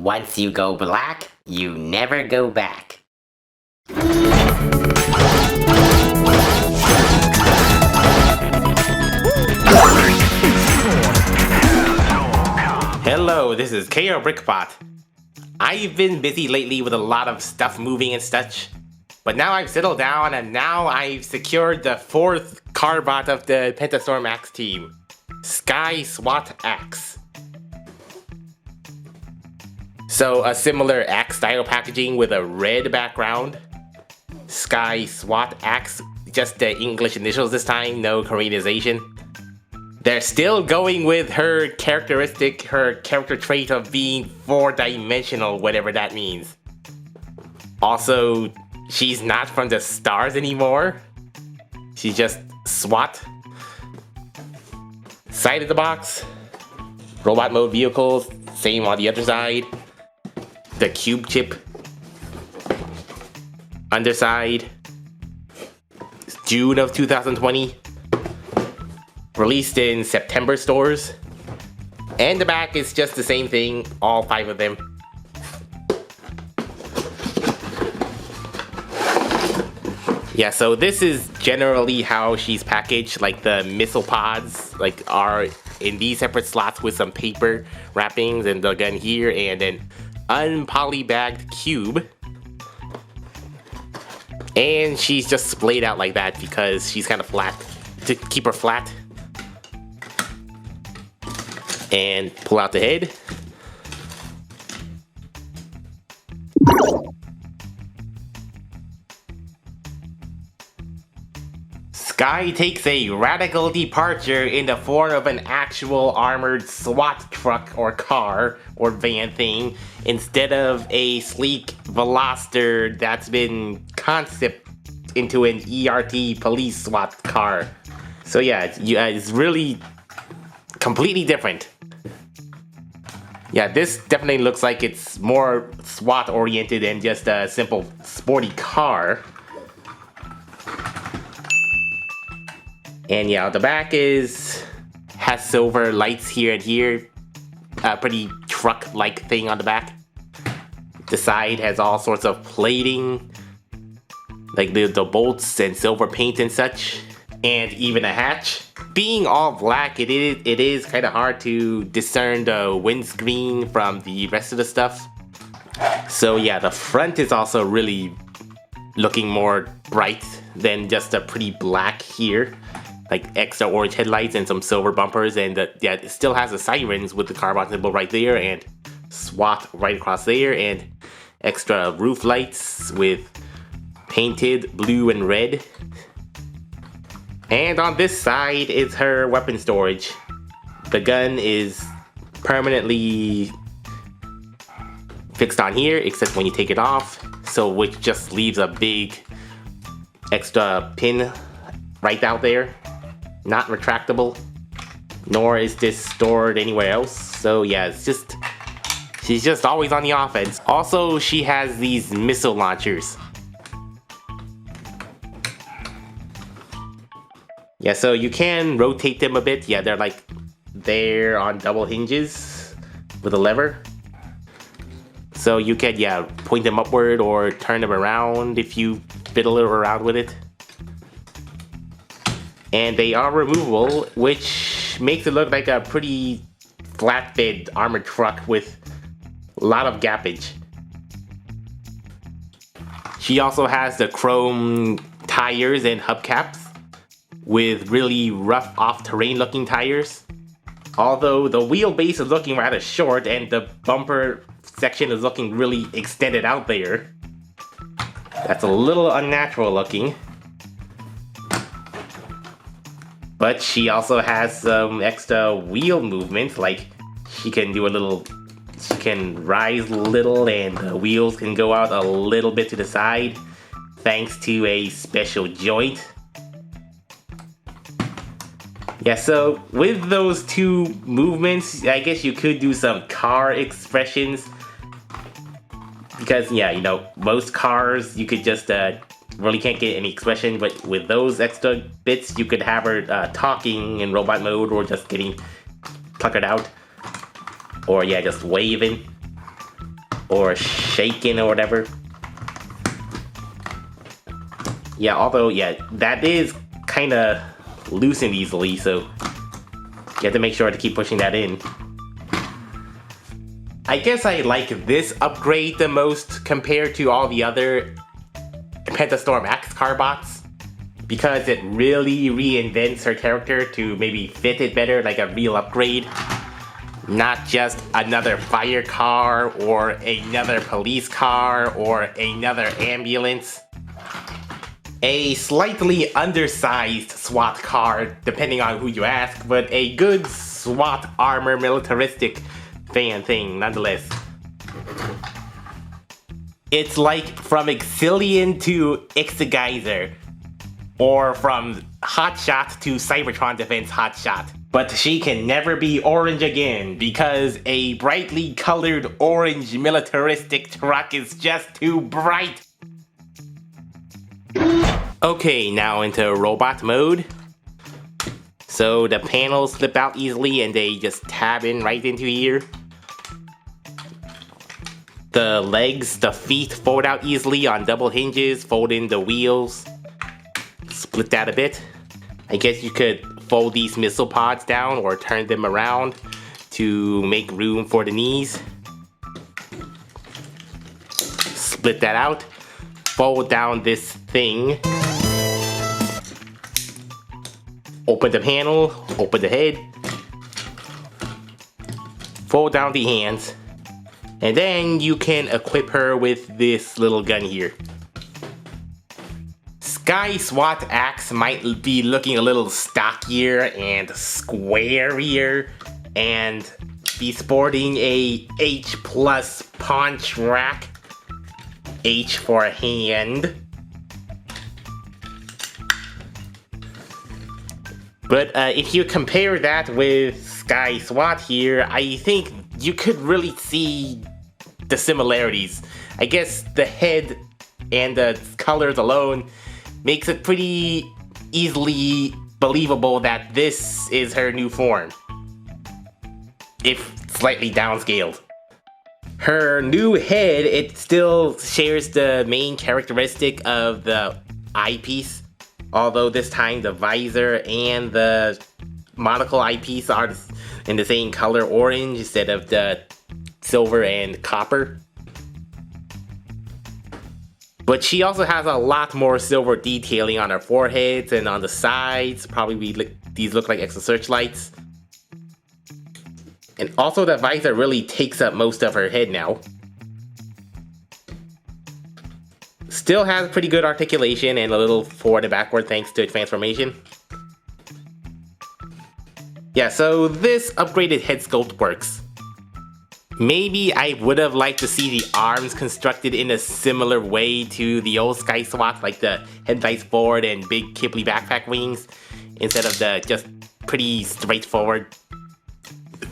Once you go black, you never go back. Hello, this is KRBrickBot. I've been busy lately with a lot of stuff moving and such, but now I've settled down and now I've secured the 4th Carbot of the Pentastorm Axe team, Sky SWAT Axe. So a similar axe style packaging with a red background. Sky SWAT Axe, just the English initials this time, no Koreanization. They're still going with her character trait of being 4-dimensional, whatever that means. Also, she's not from the stars anymore. She's just SWAT. Side of the box, robot mode vehicles, same on the other side. The cube chip. Underside. June of 2020. Released in September stores. And the back is just the same thing, all 5 of them. Yeah, so this is generally how she's packaged, like the missile pods are in these separate slots with some paper wrappings and the gun here and an unpolybagged cube. And she's just splayed out like that because she's kind of flat, to keep her flat. And pull out the head. Sky takes a radical departure in the form of an actual armored SWAT truck or car or van thing instead of a sleek Veloster that's been concept into an ERT police SWAT car. So yeah, it's really completely different. Yeah, this definitely looks like it's more SWAT oriented than just a simple sporty car. And yeah, the back has silver lights here and here. A pretty truck-like thing on the back. The side has all sorts of plating, like the bolts and silver paint and such, and even a hatch. Being all black, it is kind of hard to discern the windscreen from the rest of the stuff. So yeah, the front is also really looking more bright than just a pretty black here. Like extra orange headlights and some silver bumpers, and yeah, it still has the sirens with the Carbot symbol right there, and SWAT right across there, and extra roof lights with painted blue and red. And on this side is her weapon storage. The gun is permanently fixed on here, except when you take it off, so which just leaves a big extra pin right out there. Not retractable, nor is this stored anywhere else. So yeah, she's just always on the offense. Also, she has these missile launchers. Yeah, so you can rotate them a bit. Yeah, they're on double hinges with a lever. So you can, yeah, point them upward or turn them around if you fiddle around with it. And they are removable, which makes it look like a pretty flatbed armored truck with a lot of gappage. She also has the chrome tires and hubcaps with really rough off-terrain looking tires. Although the wheelbase is looking rather short and the bumper section is looking really extended out there. That's a little unnatural looking. But she also has some extra wheel movement, like she can rise a little and the wheels can go out a little bit to the side thanks to a special joint. Yeah, so with those 2 movements, I guess you could do some car expressions. Because, yeah, you know, most cars you could just really can't get any expression, but with those extra bits, you could have her talking in robot mode or just getting puckered out. Or yeah, just waving. or shaken or whatever. Yeah, although, yeah, that is kind of loosened easily, so you have to make sure to keep pushing that in. I guess I like this upgrade the most compared to all the other Pentastorm X Carbots, because it really reinvents her character to maybe fit it better, like a real upgrade. Not just another fire car, or another police car, or another ambulance. A slightly undersized SWAT car, depending on who you ask, but a good SWAT armor militaristic fan thing nonetheless. It's like from Exilian to Exegeyser, or from Hotshot to Cybertron Defense Hotshot. But she can never be orange again, because a brightly colored orange militaristic truck is just too bright. Okay, now into robot mode. So the panels slip out easily and they just tab in right into here. The legs, the feet fold out easily on double hinges, fold in the wheels. Split that a bit. I guess you could fold these missile pods down or turn them around to make room for the knees. Split that out. Fold down this thing. Open the panel, open the head. Fold down the hands. And then you can equip her with this little gun here. Sky SWAT axe might be looking a little stockier and squarier, and be sporting a H+ punch rack. H for hand. But if you compare that with Sky SWAT here, I think you could really see the similarities. I guess the head and the colors alone makes it pretty easily believable that this is her new form, if slightly downscaled. Her new head, it still shares the main characteristic of the eyepiece, although this time the visor and the monocle eyepiece are in the same color orange instead of the silver and copper. But she also has a lot more silver detailing on her foreheads and on the sides. Probably these look like extra searchlights. And also the visor really takes up most of her head now. Still has pretty good articulation and a little forward and backward thanks to transformation. Yeah, so this upgraded head sculpt works. Maybe I would have liked to see the arms constructed in a similar way to the old Sky SWAT, like the headlights forward and big Kibble backpack wings, instead of the just pretty straightforward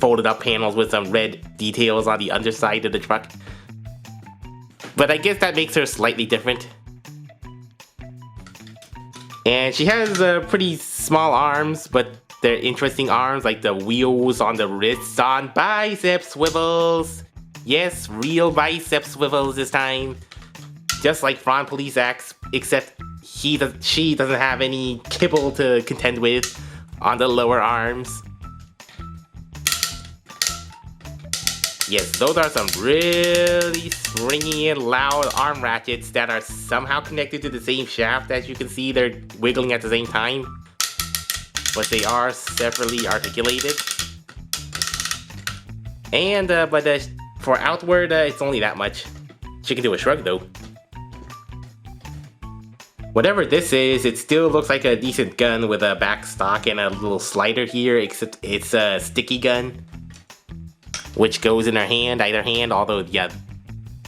folded up panels with some red details on the underside of the truck. But I guess that makes her slightly different. And she has pretty small arms, but they're interesting arms, like the wheels on the wrists on bicep swivels. Yes, real bicep swivels this time. Just like Front Police Axe, except she doesn't have any kibble to contend with on the lower arms. Yes, those are some really springy and loud arm ratchets that are somehow connected to the same shaft. As you can see, they're wiggling at the same time, but they are separately articulated. And for outward, it's only that much. She can do a shrug though. Whatever this is, it still looks like a decent gun with a back stock and a little slider here, except it's a sticky gun, which goes in her hand, either hand, although, yeah,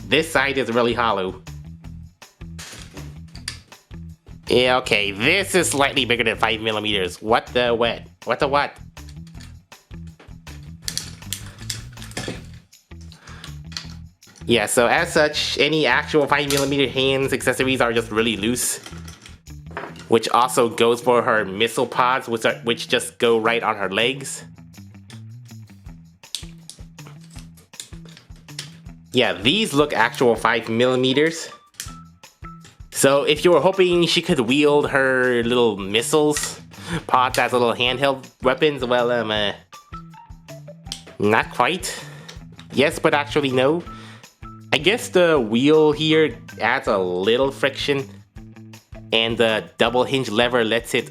this side is really hollow. Yeah, okay, this is slightly bigger than 5mm. What the what? What the what? Yeah, so as such, any actual 5mm hands accessories are just really loose. Which also goes for her missile pods, which just go right on her legs. Yeah, these look actual 5mm. So if you were hoping she could wield her little missiles pods as little handheld weapons, well, not quite. Yes, but actually no. I guess the wheel here adds a little friction, and the double hinge lever lets it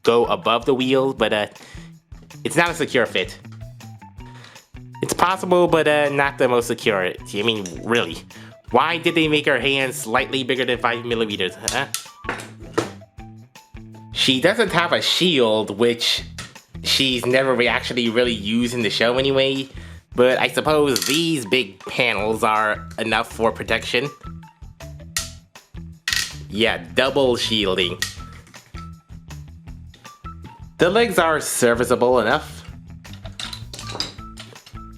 go above the wheel, but it's not a secure fit. It's possible, but not the most secure. I mean, really. Why did they make her hands slightly bigger than 5mm, huh? She doesn't have a shield, which she's never actually really used in the show anyway, but I suppose these big panels are enough for protection. Yeah, double shielding. The legs are serviceable enough.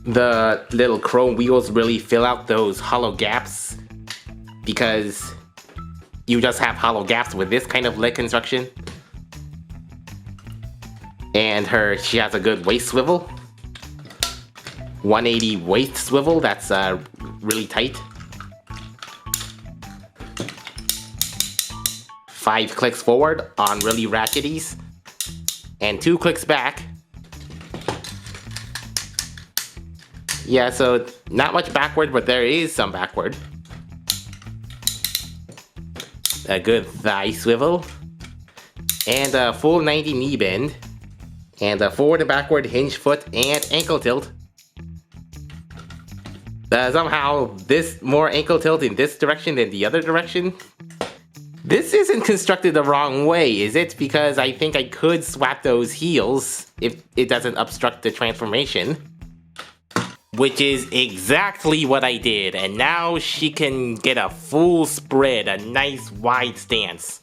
The little chrome wheels really fill out those hollow gaps, because you just have hollow gaps with this kind of leg construction. And she has a good waist swivel. 180 waist swivel, that's really tight. 5 clicks forward on really ratcheties, and 2 clicks back. Yeah, so not much backward, but there is some backward. A good thigh swivel, and a full 90 knee bend, and a forward and backward hinge foot and ankle tilt. Somehow this more ankle tilt in this direction than the other direction. This isn't constructed the wrong way, is it? Because I think I could swap those heels if it doesn't obstruct the transformation. Which is exactly what I did, and now she can get a full spread, a nice wide stance.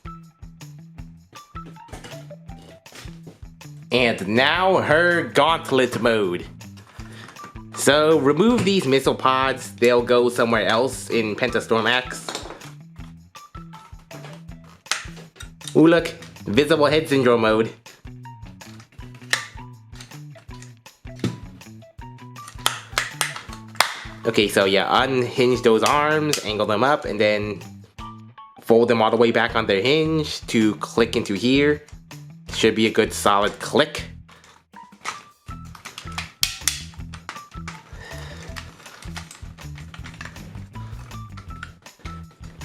And now her Gauntlet Mode. So remove these missile pods, they'll go somewhere else in Pentastorm Axe. Ooh look, visible head syndrome mode. Okay, so yeah, unhinge those arms, angle them up, and then fold them all the way back on their hinge to click into here. Should be a good solid click.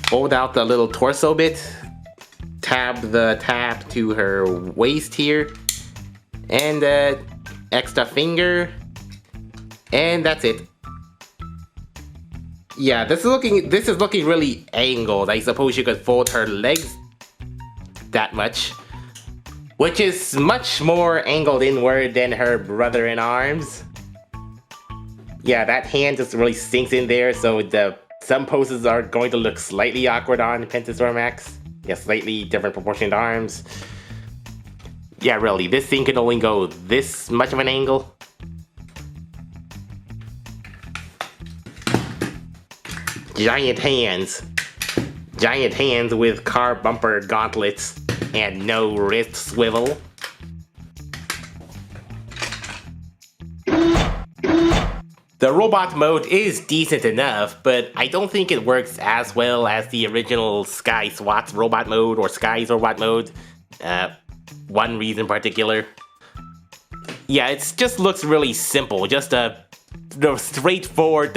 Fold out the little torso bit, tab the tab to her waist here, and extra finger, and that's it. Yeah, this is looking really angled. I suppose you could fold her legs that much, which is much more angled inward than her brother in arms. Yeah, that hand just really sinks in there, so some poses are going to look slightly awkward on Pentastorm Axe. Yeah, slightly different proportioned arms. Yeah, really, this thing can only go this much of an angle. Giant hands. Giant hands with car bumper gauntlets and no wrist swivel. The robot mode is decent enough, but I don't think it works as well as the original Sky SWAT robot mode or Sky's robot mode. One reason in particular. Yeah, it just looks really simple. Just the most straightforward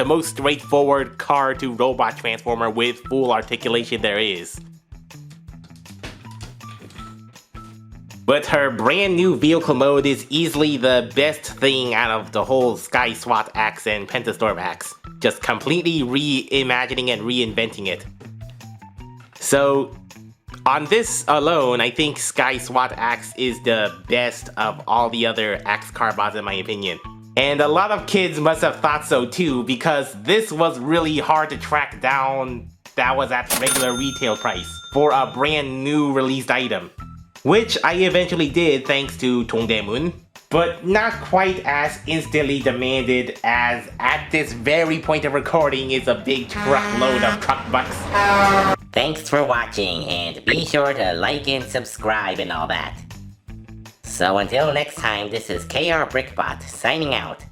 car to robot transformer with full articulation there is. But her brand new vehicle mode is easily the best thing out of the whole Sky SWAT Axe and Pentastorm Axe. Just completely reimagining and reinventing it. So, on this alone, I think Sky SWAT Axe is the best of all the other Axe Carbots in my opinion. And a lot of kids must have thought so too, because this was really hard to track down that was at regular retail price for a brand new released item. Which I eventually did thanks to Tongdaemun, but not quite as instantly demanded as at this very point of recording is a big truckload of truck bucks. Thanks for watching, and be sure to like and subscribe and all that. So until next time, this is KRBrickBot signing out.